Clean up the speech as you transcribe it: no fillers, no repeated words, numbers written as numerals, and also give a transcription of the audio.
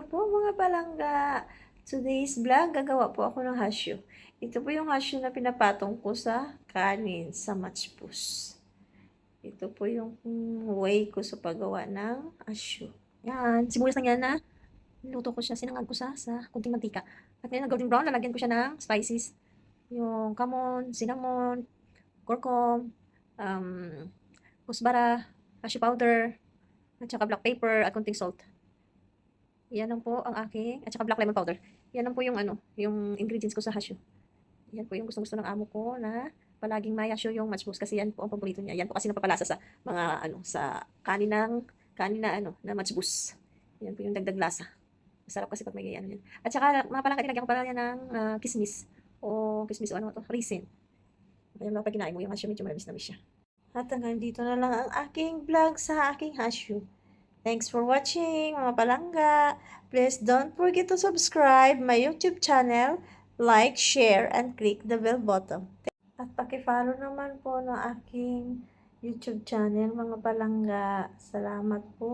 po mga palangga. Today's vlog, gagawa po ako ng hasyo. Ito po yung hasyo na pinapatong ko sa kanin sa matchpus. Ito po yung way ko sa paggawa ng hasyo. Yan, sibuyas na yan na niluto ko siya, sinangag ko sa kunting mantika. At ngayon na golden brown, lalagyan ko siya ng spices. Yung kamon, cinnamon, curcum, kusbara, cashew powder, at saka black pepper at kunting salt. Yan lang po ang aking, at saka black lemon powder. Yan lang po yung yung ingredients ko sa hasyo. Yan po yung gustong-gusto ng amo ko na palaging may hasyo yung matchbox kasi yan po ang paborito niya. Yan po kasi napapalasa sa mga sa kanin na na matchbox. Yan po yung dagdag lasa. Masarap kasi pag may yan. At saka mga palangga, nilagyan ko pala yan ng kismis o raisin. Kaya mga pag kinain mo yung hasyo, medyo manamis-namis siya. At hanggang dito na lang ang aking vlog sa aking hasyo. Thanks for watching, mga palangga. Please don't forget to subscribe my YouTube channel, like, share, and click the bell button. At paki-follow naman po ng aking YouTube channel, mga palangga. Salamat po.